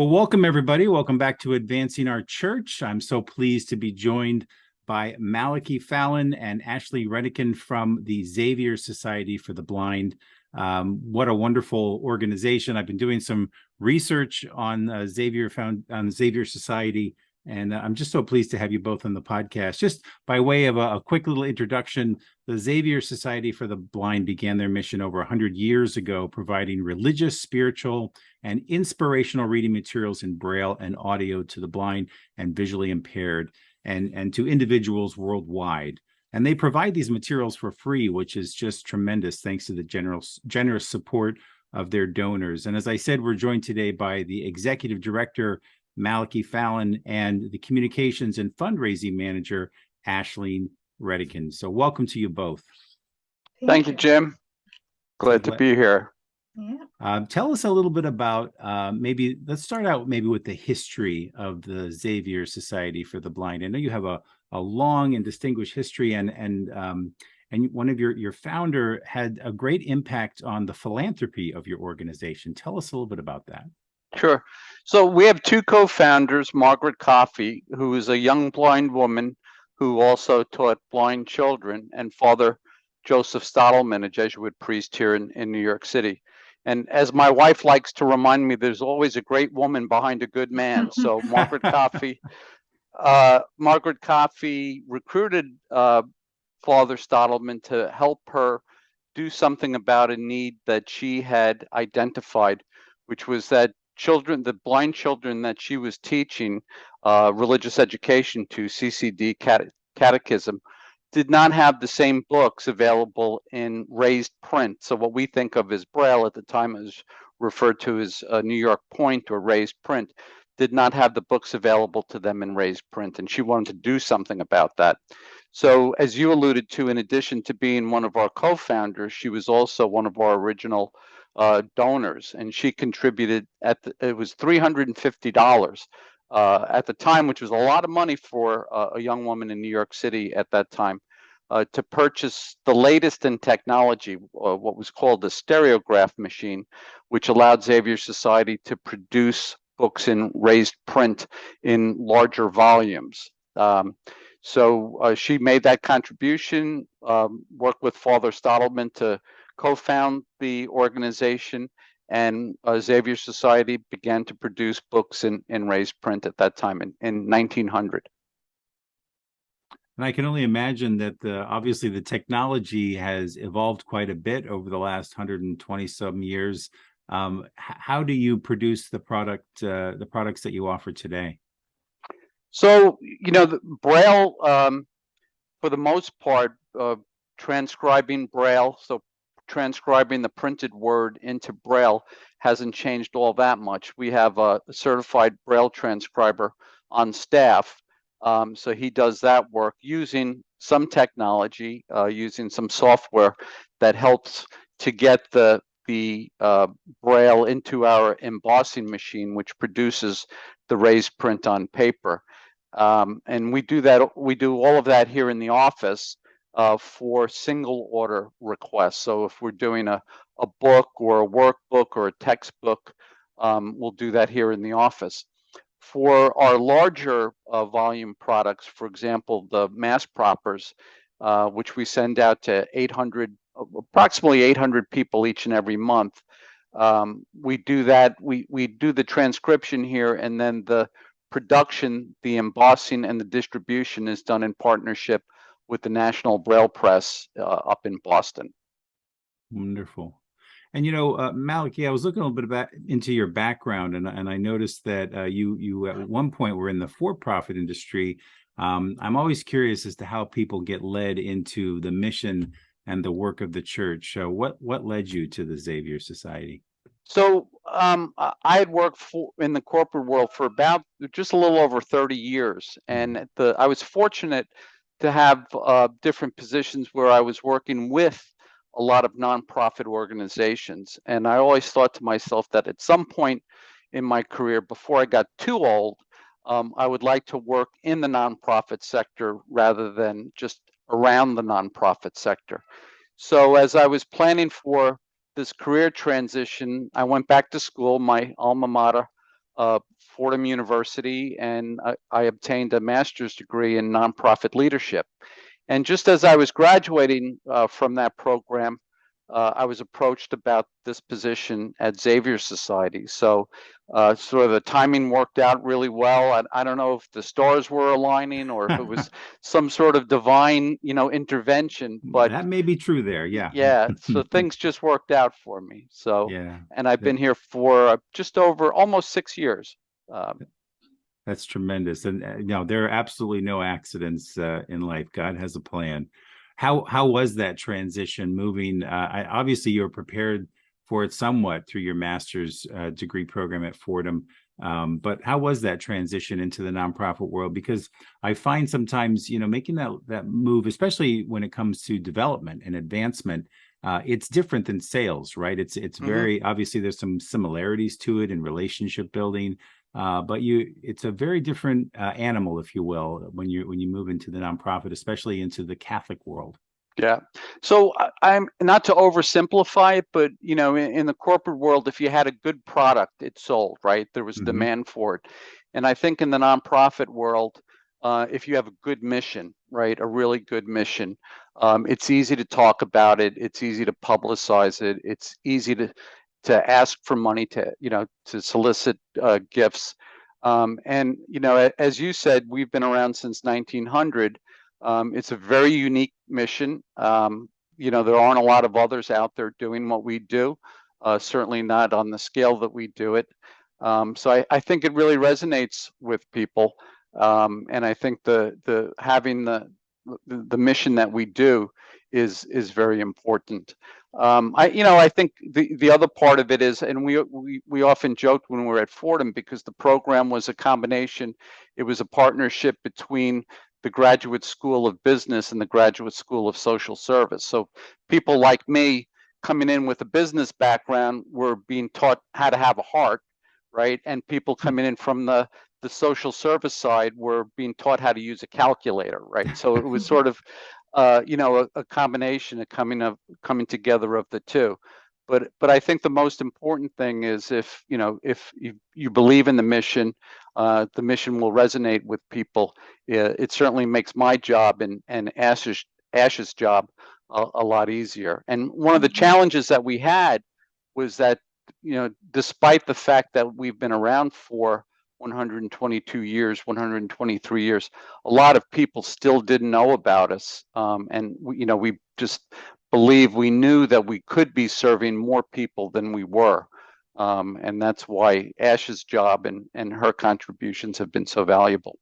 Well, welcome everybody. Welcome back to Advancing Our Church. I'm so pleased to be joined by Malachy Fallon and Ashley Redican from the Xavier Society for the Blind. What a wonderful organization. I've been doing some research on Xavier Society, and I'm just so pleased to have you both on the podcast. Just by way of a quick little introduction, the Xavier Society for the Blind began their mission over 100 years ago, providing religious, spiritual, and inspirational reading materials in Braille and audio to the blind and visually impaired and to individuals worldwide. And they provide these materials for free, which is just tremendous, thanks to the generous support of their donors. And as I said, we're joined today by the Executive Director, Malachy Fallon, and the Communications and Fundraising Manager, Ashley Redican. So welcome to you both. Thank you, Jim. Glad to be here. Yeah. Tell us a little bit about let's start out with the history of the Xavier Society for the Blind. I know you have a long and distinguished history, and one of your founder had a great impact on the philanthropy of your organization. Tell us a little bit about that. Sure. So we have two co-founders, Margaret Coffey, who is a young blind woman who also taught blind children, and Father Joseph Stottleman, a Jesuit priest here in New York City. And as my wife likes to remind me, there's always a great woman behind a good man. So Margaret Coffey recruited Father Stottleman to help her do something about a need that she had identified, which was that the blind children that she was teaching religious education to, CCD catechism, did not have the same books available in raised print. So what we think of as Braille at the time is referred to as New York Point or raised print, did not have the books available to them in raised print. And she wanted to do something about that. So as you alluded to, in addition to being one of our co-founders, she was also one of our original donors. And she contributed it was $350 at the time, which was a lot of money for a young woman in New York City at that time, to purchase the latest in technology, what was called the stereograph machine, which allowed Xavier Society to produce books in raised print in larger volumes. So she made that contribution, worked with Father Stottleman to co-found the organization, and Xavier Society began to produce books in raised print at that time in 1900. And I can only imagine that obviously the technology has evolved quite a bit over the last 120 some years. How do you produce the products that you offer today? So, the Braille, for the most part, transcribing Braille, so transcribing the printed word into Braille hasn't changed all that much. We have a certified Braille transcriber on staff. So he does that work using some technology, using some software that helps to get the Braille into our embossing machine, which produces the raised print on paper. And we do all of that here in the office for single order requests. So if we're doing a book or a workbook or a textbook, we'll do that here in the office. For our larger volume products, for example, the mass proppers, which we send out to approximately 800 people each and every month, we do that. We do the transcription here, and then the production, the embossing, and the distribution is done in partnership with the National Braille Press up in Boston. Wonderful. And Malachy, I was looking a little bit into your background, and I noticed that you at one point were in the for-profit industry. I'm always curious as to how people get led into the mission and the work of the church. What led you to the Xavier Society? So I had worked in the corporate world for about just a little over 30 years, and I was fortunate to have different positions where I was working with a lot of nonprofit organizations. And I always thought to myself that at some point in my career, before I got too old, I would like to work in the nonprofit sector rather than just around the nonprofit sector. So as I was planning for this career transition, I went back to school, my alma mater, Fordham University, and I obtained a master's degree in nonprofit leadership. And just as I was graduating from that program, I was approached about this position at Xavier Society. So sort of the timing worked out really well. I don't know if the stars were aligning or if it was some sort of divine, intervention, but That may be true there. Yeah. yeah, so things just worked out for me. So, Yeah. and I've been here for just over almost 6 years. Um, That's tremendous. And there are absolutely no accidents in life. God has a plan. How was that transition moving? Obviously, you were prepared for it somewhat through your master's degree program at Fordham. But how was that transition into the nonprofit world? Because I find sometimes, making that move, especially when it comes to development and advancement, it's different than sales, right? It's very obviously there's some similarities to it in relationship building. But it's a very different animal, if you will, when you move into the nonprofit, especially into the Catholic world. Yeah. So I'm not to oversimplify it, but in the corporate world, if you had a good product, it sold, right? There was demand for it. And I think in the nonprofit world, if you have a good mission, right, a really good mission, it's easy to talk about it. It's easy to publicize it. It's easy to ask for money, to solicit gifts. And as you said, we've been around since 1900. It's a very unique mission. There aren't a lot of others out there doing what we do, certainly not on the scale that we do it. So I think it really resonates with people. And I think the having the mission that we do is very important. I think the other part of it is, and we often joked when we were at Fordham, because the program was a combination. It was a partnership between the Graduate School of Business and the Graduate School of Social Service. So people like me coming in with a business background were being taught how to have a heart, right? And people coming in from the social service side were being taught how to use a calculator, right? So it was sort of a combination of coming together of the two. But I think the most important thing is if you believe in the mission will resonate with people. It certainly makes my job and Ash's job a lot easier. And one of the challenges that we had was that despite the fact that we've been around for 122 years, 123 years, a lot of people still didn't know about us. And we just we knew that we could be serving more people than we were. And that's why Ash's job and her contributions have been so valuable.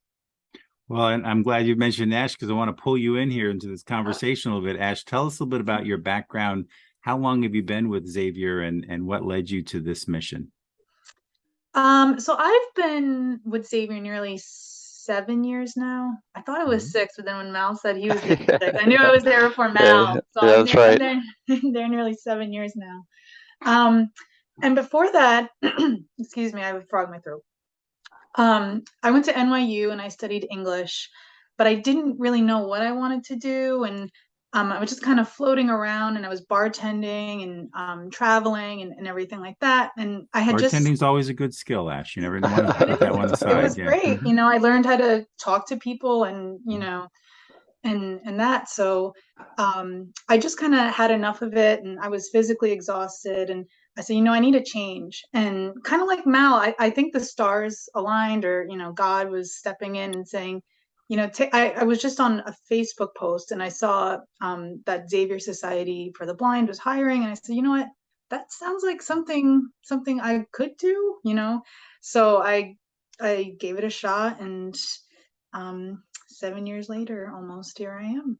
Well, and I'm glad you mentioned Ash, because I want to pull you in here into this conversation a little bit. Ash, tell us a little bit about your background. How long have you been with Xavier, and what led you to this mission? So I've been with Xavier nearly 7 years now. I thought it was 6, but then when Mal said he was there 6, I knew I was there before Mal. So that's right. I'm there nearly 7 years now. And before that, excuse me, I have a frog in my throat. I went to NYU and I studied English, but I didn't really know what I wanted to do. And I was just kind of floating around, and I was bartending and traveling and everything like that. And I had Bartending is always a good skill, Ash. You never want to put that one aside. It was great. I learned how to talk to people and, and that. So I just kind of had enough of it, and I was physically exhausted. And I said, I need a change. And kind of like Mal, I think the stars aligned, or, God was stepping in and saying, I was just on a Facebook post, and I saw that Xavier Society for the Blind was hiring. And I said, you know what? That sounds like something I could do, So I gave it a shot, and 7 years later, almost, here I am.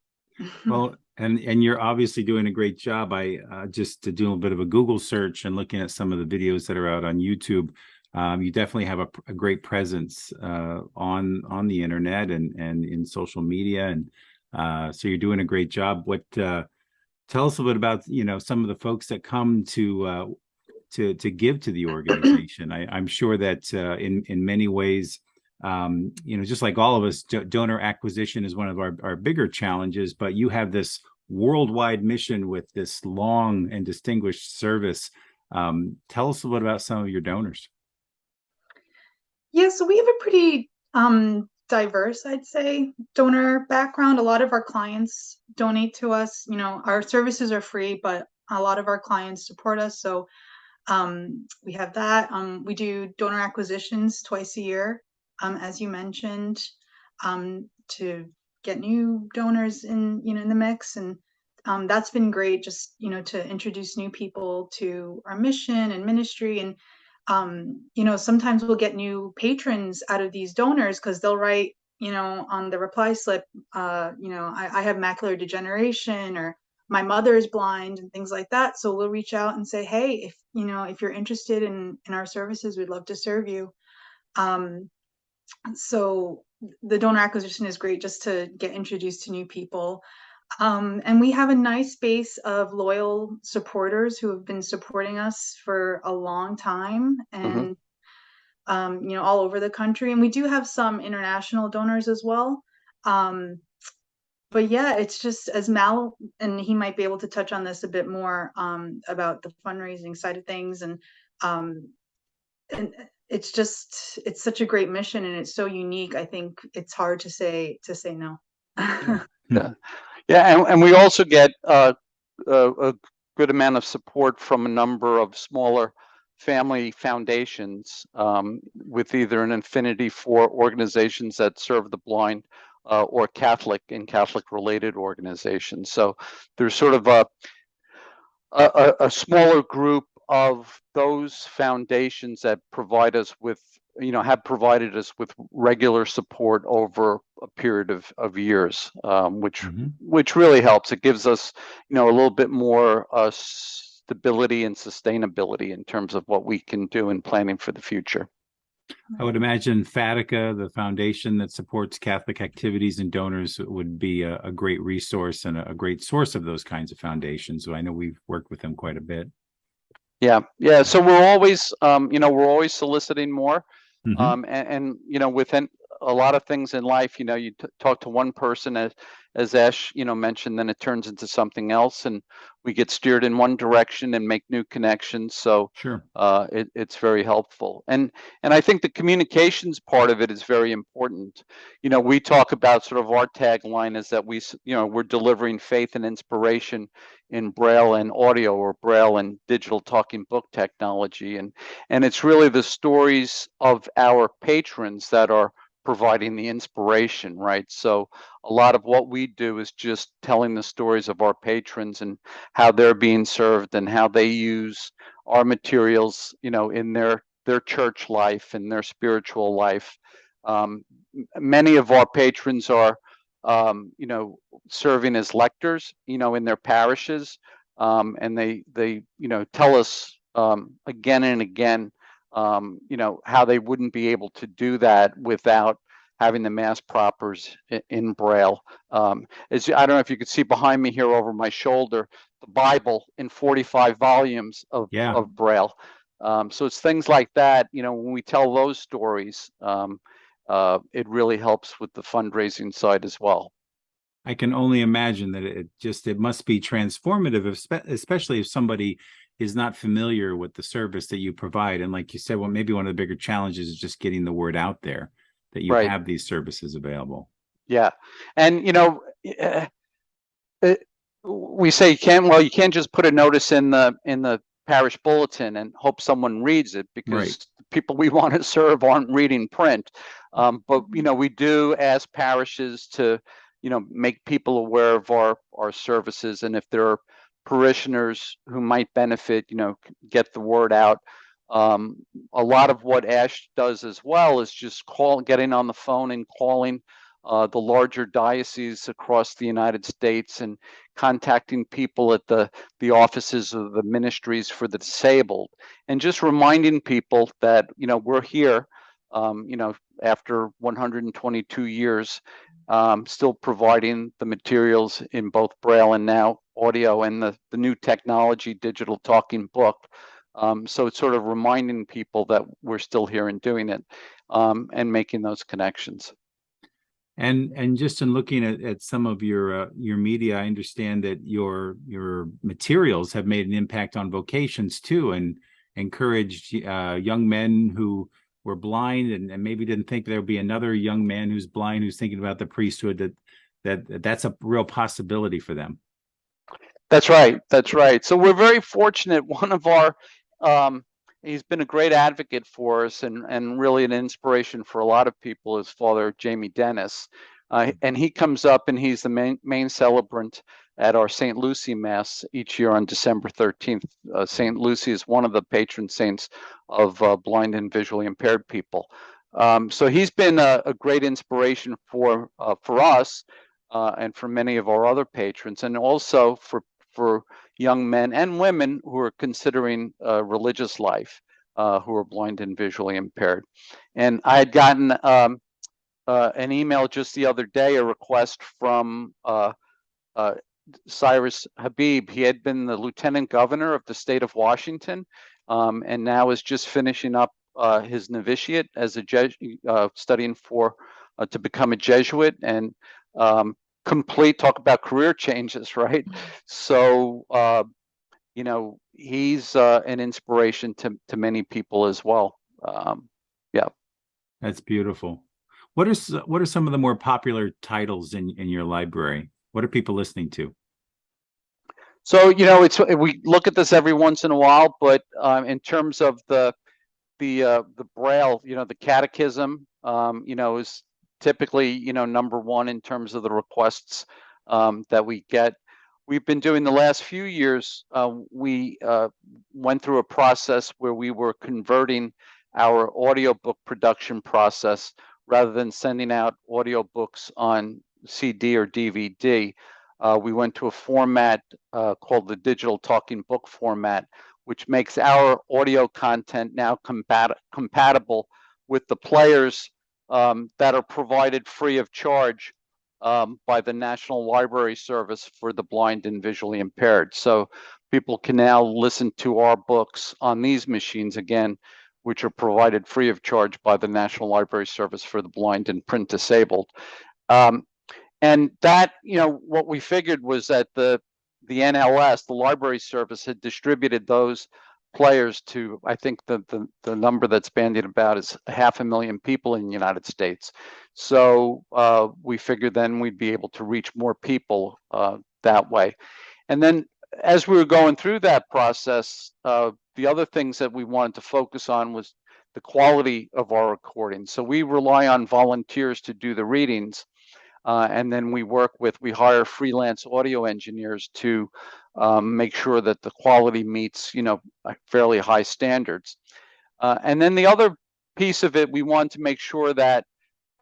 Well, and you're obviously doing a great job. I just to do a bit of a Google search and looking at some of the videos that are out on YouTube. You definitely have a great presence on the internet and in social media, and so you're doing a great job. Tell us a bit about some of the folks that come to give to the organization. I'm sure that in many ways, just like all of us, donor acquisition is one of our bigger challenges, but you have this worldwide mission with this long and distinguished service. Tell us a bit about some of your donors. Yeah, so we have a pretty diverse, I'd say, donor background. A lot of our clients donate to us. You know, our services are free, but a lot of our clients support us. So we have that. We do donor acquisitions twice a year, as you mentioned, to get new donors in, you know, in the mix. And that's been great, just, you know, to introduce new people to our mission and ministry. And you know, sometimes we'll get new patrons out of these donors because they'll write, you know, on the reply slip, you know, I have macular degeneration, or my mother is blind, and things like that. So we'll reach out and say, hey, if you know, if you're interested in our services, we'd love to serve you. Um, so the donor acquisition is great just to get introduced to new people. And we have a nice base of loyal supporters who have been supporting us for a long time, Hmm. and you know, all over the country. And we do have some international donors as well. Um, but yeah, it's just, as Mal, and he might be able to touch on this a bit more, about the fundraising side of things. Um, and it's just, it's such a great mission, and it's so unique. I think it's hard to say no. Yeah. Yeah. Yeah. And we also get a good amount of support from a number of smaller family foundations, with either an affinity for organizations that serve the blind, or Catholic and Catholic related organizations. So there's sort of a smaller group of those foundations that provide us with, you know, have provided us with regular support over a period of years, Mhm. which really helps. It gives us, you know, a little bit more stability and sustainability in terms of what we can do in planning for the future. I would imagine Fatica, the foundation that supports Catholic activities and donors, would be a great resource and a great source of those kinds of foundations. So I know we've worked with them quite a bit. Yeah, yeah. So we're always, you know, we're always soliciting more. Hmm. And you know, within a lot of things in life, you know, you talk to one person, as Ash, you know, mentioned, then it turns into something else, and we get steered in one direction and make new connections. So Sure. it's very helpful. And I think the communications part of it is very important. You know, we talk about, sort of our tagline is that you know, we're delivering faith and inspiration in Braille and audio, or Braille and digital talking book technology. And it's really the stories of our patrons that are providing the inspiration, right? So a lot of what we do is just telling the stories of our patrons and how they're being served and how they use our materials, you know, in their church life and their spiritual life. Many of our patrons are, you know, serving as lectors, you know, in their parishes, and they you know, tell us, again and again, you know, how they wouldn't be able to do that without having the mass propers in Braille. As I don't know if you could see behind me here over my shoulder, the Bible in 45 volumes Yeah. of Braille. So it's things like that, you know, when we tell those stories, it really helps with the fundraising side as well. I can only imagine that it must be transformative, especially if somebody is not familiar with the service that you provide. And like you said, well, maybe one of the bigger challenges is just getting the word out there that you Right. have these services available. Yeah. And, you know, it, we say you can't just put a notice in the parish bulletin and hope someone reads it, Right. because the people we want to serve aren't reading print. But you know, we do ask parishes to, you know, make people aware of our services, and if there are parishioners who might benefit, you know, get the word out. Um, a lot of what Ash does as well is just getting on the phone and calling the larger dioceses across the United States and contacting people at the offices of the ministries for the disabled, and just reminding people that, you know, we're here, you know, after 122 years, still providing the materials in both Braille and now audio, and the new technology digital talking book. So it's sort of reminding people that we're still here and doing it, and making those connections. And just in looking at some of your media, I understand that your materials have made an impact on vocations too, and encouraged young men who were blind and maybe didn't think there would be another young man who's blind who's thinking about the priesthood, that's a real possibility for them. That's right. That's right. So we're very fortunate. One of our, he's been a great advocate for us and really an inspiration for a lot of people is Father Jamie Dennis. And he comes up and he's the main celebrant at our St. Lucy Mass each year on December 13th. St. Lucy is one of the patron saints of blind and visually impaired people. So he's been a great inspiration for us and for many of our other patrons, and also for young men and women who are considering religious life, who are blind and visually impaired. And I had gotten an email just the other day, a request from Cyrus Habib. He had been the lieutenant governor of the state of Washington, and now is just finishing up his novitiate as a studying for to become a Jesuit, and talk about career changes, right? So you know, he's an inspiration to many people as well. Yeah, that's beautiful. What are some of the more popular titles in your library? What are people listening to? So, you know, we look at this every once in a while, but in terms of the Braille, you know, the Catechism, you know, is typically, you know, number one in terms of the requests that we get. We've been doing the last few years, we went through a process where we were converting our audiobook production process. Rather than sending out audiobooks on CD or DVD, we went to a format called the digital talking book format, which makes our audio content now compatible with the players that are provided free of charge by the National Library Service for the blind and visually impaired. So people can now listen to our books on these machines again, which are provided free of charge by the National Library Service for the blind and print disabled. And that, you know, what we figured was that the NLS, the Library Service, had distributed those players to, I think the number that's bandied about is 500,000 people in the United States. So we figured then we'd be able to reach more people that way. And then as we were going through that process, the other things that we wanted to focus on was the quality of our recordings. So we rely on volunteers to do the readings. And then we hire freelance audio engineers to make sure that the quality meets, you know, fairly high standards. And then the other piece of it, we want to make sure that,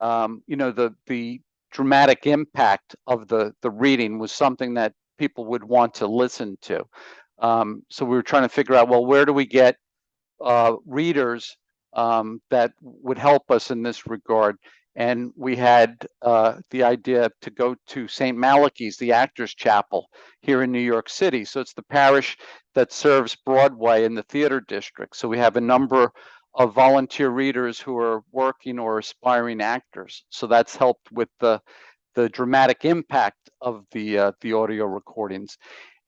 you know, the dramatic impact of the reading was something that people would want to listen to. So we were trying to figure out, well, where do we get readers that would help us in this regard? And we had the idea to go to St. Malachy's, the Actors Chapel here in New York City. So it's the parish that serves Broadway in the theater district. So we have a number of volunteer readers who are working or aspiring actors. So that's helped with the dramatic impact of the audio recordings.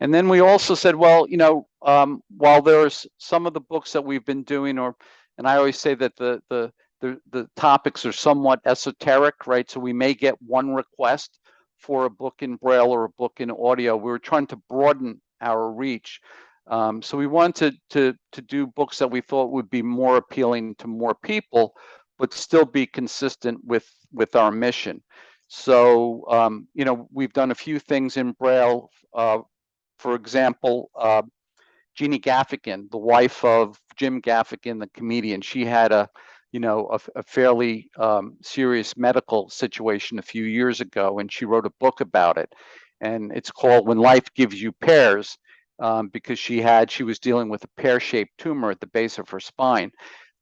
And then we also said, well, you know, while there's some of the books that we've been doing, and I always say that the topics are somewhat esoteric, right? So we may get one request for a book in Braille or a book in audio. We were trying to broaden our reach. So we wanted to do books that we thought would be more appealing to more people, but still be consistent with our mission. So, you know, we've done a few things in Braille. For example, Jeannie Gaffigan, the wife of Jim Gaffigan, the comedian, she had a fairly serious medical situation a few years ago, and she wrote a book about it. And it's called When Life Gives You Pears, because she was dealing with a pear-shaped tumor at the base of her spine.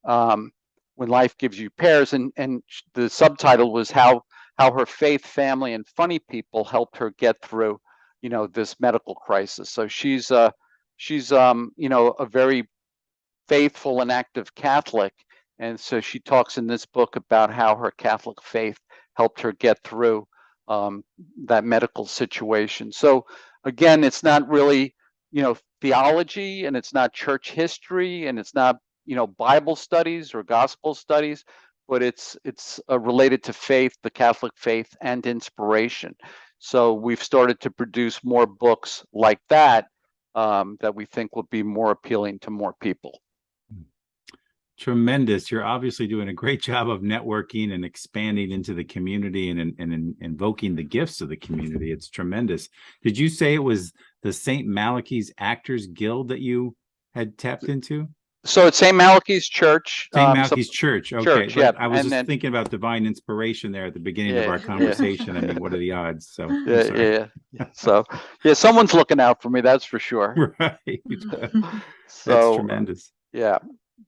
When Life Gives You Pears, and the subtitle was how her faith, family, and funny people helped her get through, you know, this medical crisis. So she's you know, a very faithful and active Catholic. And so she talks in this book about how her Catholic faith helped her get through that medical situation. So again, it's not really, you know, theology, and it's not church history, and it's not Bible studies or gospel studies, but it's related to faith, the Catholic faith, and inspiration. So we've started to produce more books like that that we think will be more appealing to more people. Tremendous. You're obviously doing a great job of networking and expanding into the community and invoking the gifts of the community. It's tremendous. Did you say it was the St. Malachy's Actors Guild that you had tapped into? So it's St. Malachy's Church. St. Malachy's Church. Okay. Church, yeah. I was just thinking about divine inspiration there at the beginning of our conversation. I mean, what are the odds? So yeah. So someone's looking out for me, that's for sure. Right. So that's tremendous. Yeah.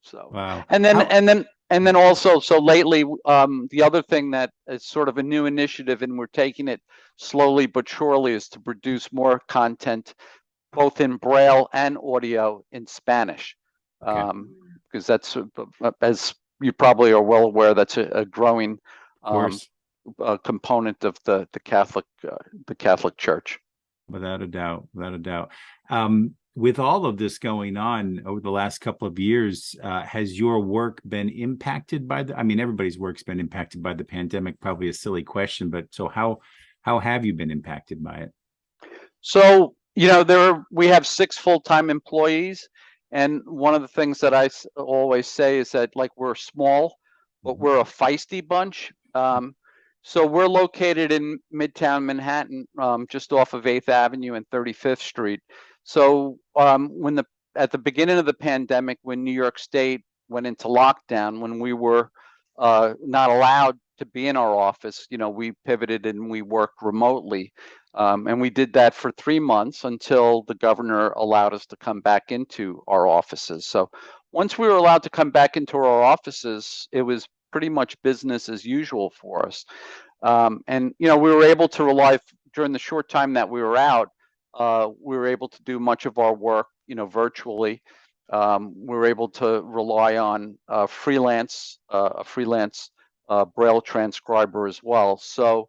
So wow. And then also, so lately, the other thing that is sort of a new initiative, and we're taking it slowly but surely, is to produce more content, both in Braille and audio in Spanish. Okay. Because that's, as you probably are well aware, that's a growing component of the Catholic Church. Without a doubt, without a doubt. With all of this going on over the last couple of years, has your work been impacted by I mean, everybody's work's been impacted by the pandemic, probably a silly question, but so how have you been impacted by it? So, we have 6 full-time employees. And one of the things that I always say is that, like, we're small, but we're a feisty bunch. So we're located in Midtown Manhattan, just off of 8th Avenue and 35th Street. So at the beginning of the pandemic, when New York State went into lockdown, when we were not allowed to be in our office, we pivoted and we worked remotely. And we did that for 3 months until the governor allowed us to come back into our offices. So once we were allowed to come back into our offices, it was pretty much business as usual for us. And, we were able to rely, during the short time that we were out, we were able to do much of our work, virtually. We were able to rely on a freelance Braille transcriber as well. So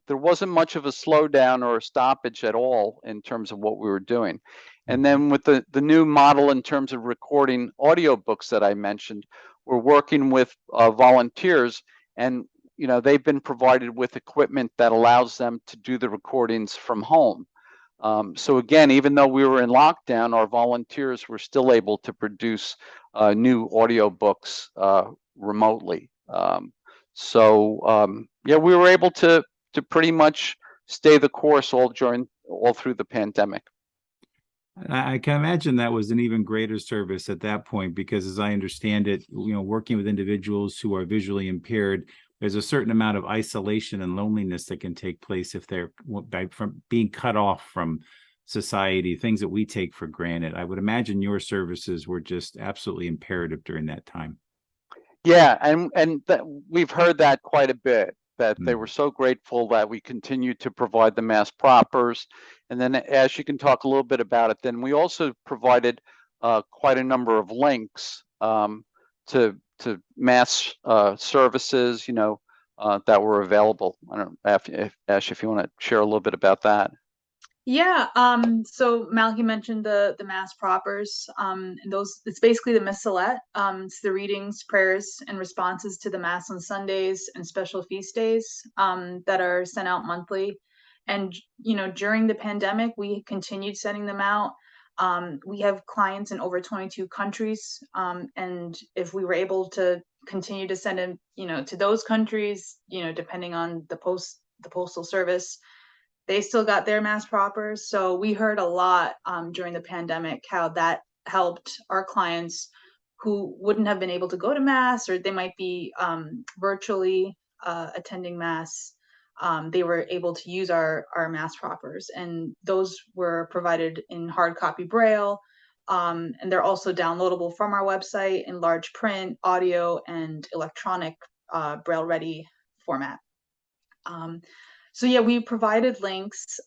there wasn't much of a slowdown or a stoppage at all in terms of what we were doing. And then with the new model in terms of recording audiobooks that I mentioned, we're working with volunteers, and they've been provided with equipment that allows them to do the recordings from home. So again, even though we were in lockdown, our volunteers were still able to produce new audiobooks remotely. We were able to pretty much stay the course all through the pandemic. I can imagine that was an even greater service at that point, because as I understand it, working with individuals who are visually impaired, there's a certain amount of isolation and loneliness that can take place if they're from being cut off from society, things that we take for granted. I would imagine your services were just absolutely imperative during that time. Yeah, and we've heard that quite a bit, that they were so grateful that we continued to provide the mass propers. And then, as you can talk a little bit about it, then we also provided quite a number of links to mass services, that were available. I don't know, Ash, if you want to share a little bit about that. Yeah, so Malachy mentioned the mass propers, and it's basically the missalette. It's the readings, prayers, and responses to the mass on Sundays and special feast days that are sent out monthly. And during the pandemic, we continued sending them out. We have clients in over 22 countries, and if we were able to continue to send them, to those countries, depending on the postal service, they still got their mass propers. So we heard a lot during the pandemic how that helped our clients who wouldn't have been able to go to mass, or they might be virtually attending mass. They were able to use our mass propers, and those were provided in hard copy Braille. And they're also downloadable from our website in large print, audio, and electronic Braille ready format. So yeah, we provided links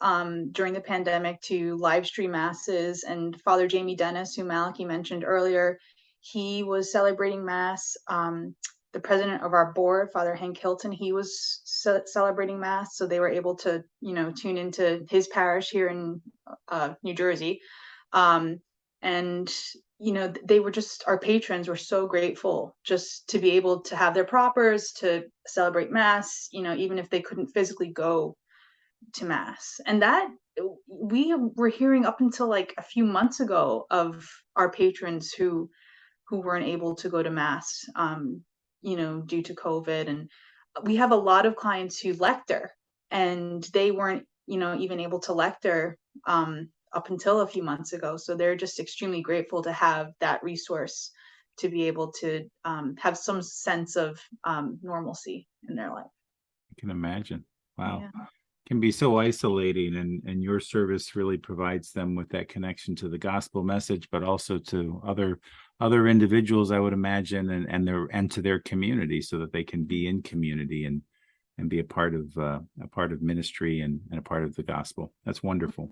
during the pandemic to live stream masses, and Father Jamie Dennis, who Malachy mentioned earlier, he was celebrating mass. The president of our board, Father Hank Hilton, he was celebrating mass, so they were able to, tune into his parish here in New Jersey. And they were just, our patrons were so grateful just to be able to have their propers, to celebrate Mass, even if they couldn't physically go to Mass. And that we were hearing up until like a few months ago of our patrons who weren't able to go to Mass, due to COVID. And we have a lot of clients who lector, and they weren't, even able to lector up until a few months ago. So they're just extremely grateful to have that resource to be able to have some sense of normalcy in their life. I can imagine. Wow. Yeah. Can be so isolating, and your service really provides them with that connection to the gospel message, but also to other individuals, I would imagine, and to their community, so that they can be in community and be a part of ministry and a part of the gospel. That's wonderful.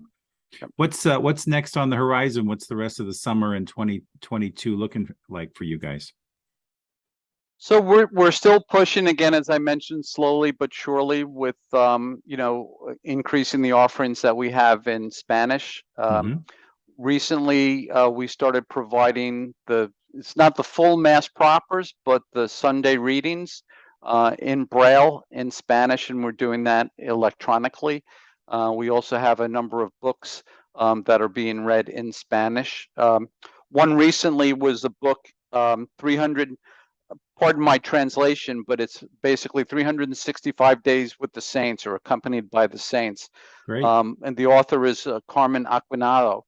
Yep. What's next on the horizon? What's the rest of the summer in 2022 looking like for you guys? So we're still pushing, again, as I mentioned, slowly but surely, with increasing the offerings that we have in Spanish. Recently, we started providing it's not the full Mass propers, but the Sunday readings in Braille in Spanish, and we're doing that electronically. We also have a number of books that are being read in Spanish. One recently was a book, 300, pardon my translation, but it's basically 365 Days with the Saints, or Accompanied by the Saints. Great. And the author is Carmen Aquinado.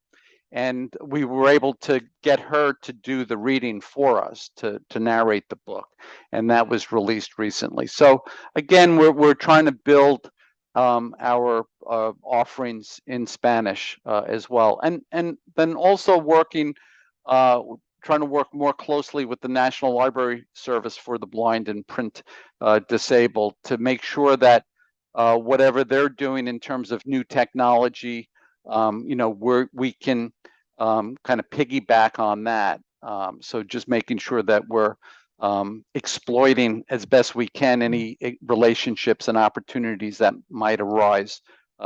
And we were able to get her to do the reading for us, to narrate the book. And that was released recently. So again, we're trying to build our offerings in Spanish as well. And then also trying to work more closely with the National Library Service for the Blind and Print Disabled, to make sure that whatever they're doing in terms of new technology, we can kind of piggyback on that. So just making sure that we're exploiting as best we can any relationships and opportunities that might arise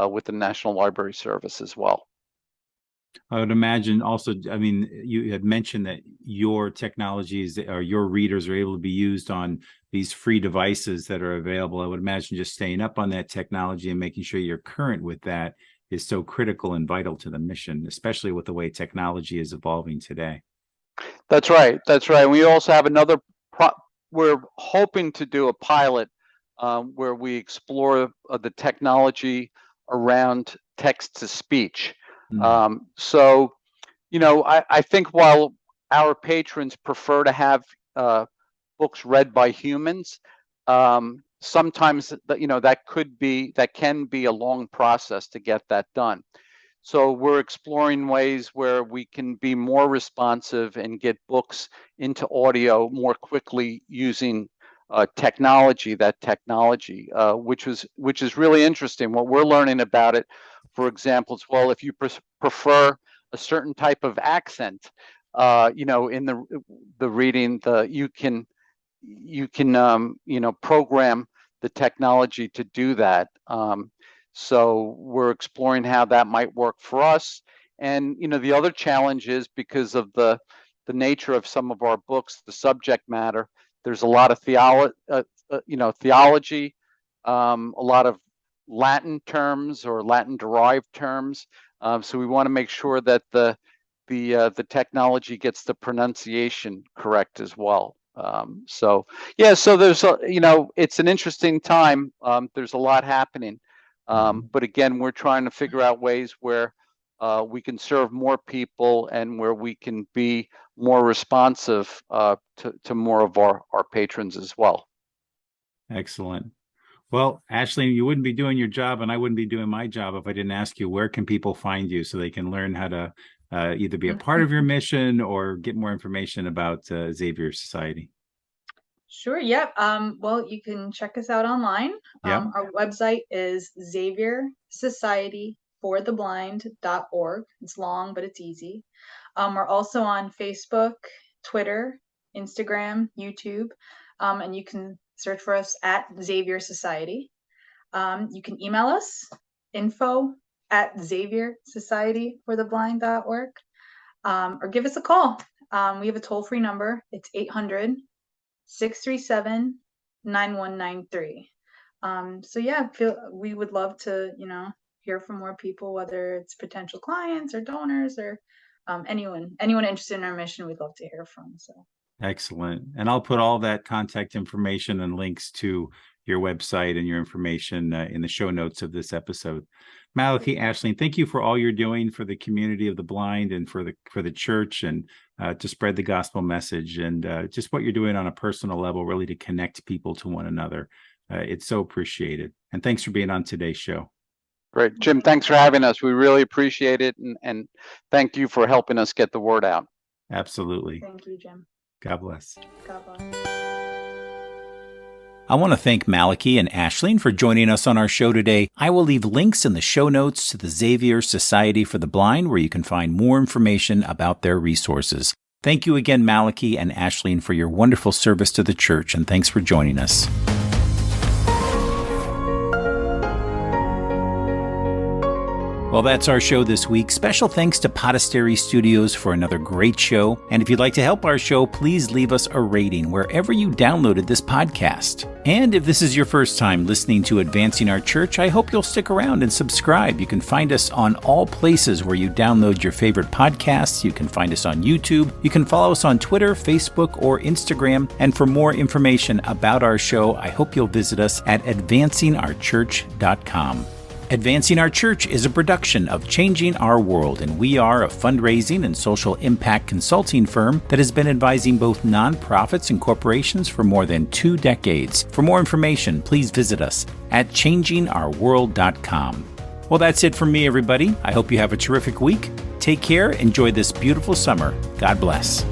with the National Library Service as well. I would imagine also, I mean, you had mentioned that your technologies or your readers are able to be used on these free devices that are available. I would imagine just staying up on that technology and making sure you're current with that is so critical and vital to the mission, especially with the way technology is evolving today. That's right. That's right. We also have we're hoping to do a pilot where we explore the technology around text to speech. So, I think while our patrons prefer to have books read by humans, sometimes that can be a long process to get that done. So we're exploring ways where we can be more responsive and get books into audio more quickly using technology, which is really interesting. What we're learning about it, for example, is, well, if you prefer a certain type of accent, in the reading, you can program the technology to do that. So we're exploring how that might work for us. And the other challenge is, because of the nature of some of our books, the subject matter, there's a lot of theology, a lot of Latin terms or Latin derived terms. So we want to make sure that the technology gets the pronunciation correct as well. So there's it's an interesting time. There's a lot happening. But again, we're trying to figure out ways where we can serve more people and where we can be more responsive to more of our patrons as well. Excellent. Well, Ashley, you wouldn't be doing your job and I wouldn't be doing my job if I didn't ask you, where can people find you so they can learn how to either be a part of your mission or get more information about Xavier Society? Sure. Yep. Well, you can check us out online. Yep. Our website is xaviersocietyfortheblind.org. It's long, but it's easy. We're also on Facebook, Twitter, Instagram, YouTube, and you can search for us at Xavier Society. You can email us, info@xaviersocietyfortheblind.org, or give us a call. We have a toll-free number. It's 800-637-9193. So yeah, we would love to, hear from more people, whether it's potential clients or donors or anyone interested in our mission. We'd love to hear from. So excellent. And I'll put all that contact information and links to your website and your information in the show notes of this episode. Malachy, Aisling, thank you for all you're doing for the community of the blind and for the church, and to spread the gospel message, and just what you're doing on a personal level, really to connect people to one another. It's so appreciated. And thanks for being on today's show. Great. Jim, thanks for having us. We really appreciate it. And thank you for helping us get the word out. Absolutely. Thank you, Jim. God bless. God bless. I want to thank Malachy and Aisling for joining us on our show today. I will leave links in the show notes to the Xavier Society for the Blind, where you can find more information about their resources. Thank you again, Malachy and Aisling, for your wonderful service to the church, and thanks for joining us. Well, that's our show this week. Special thanks to Podastery Studios for another great show. And if you'd like to help our show, please leave us a rating wherever you downloaded this podcast. And if this is your first time listening to Advancing Our Church, I hope you'll stick around and subscribe. You can find us on all places where you download your favorite podcasts. You can find us on YouTube. You can follow us on Twitter, Facebook, or Instagram. And for more information about our show, I hope you'll visit us at advancingourchurch.com. Advancing Our Church is a production of Changing Our World, and we are a fundraising and social impact consulting firm that has been advising both nonprofits and corporations for more than 2 decades. For more information, please visit us at changingourworld.com. Well, that's it from me, everybody. I hope you have a terrific week. Take care. Enjoy this beautiful summer. God bless.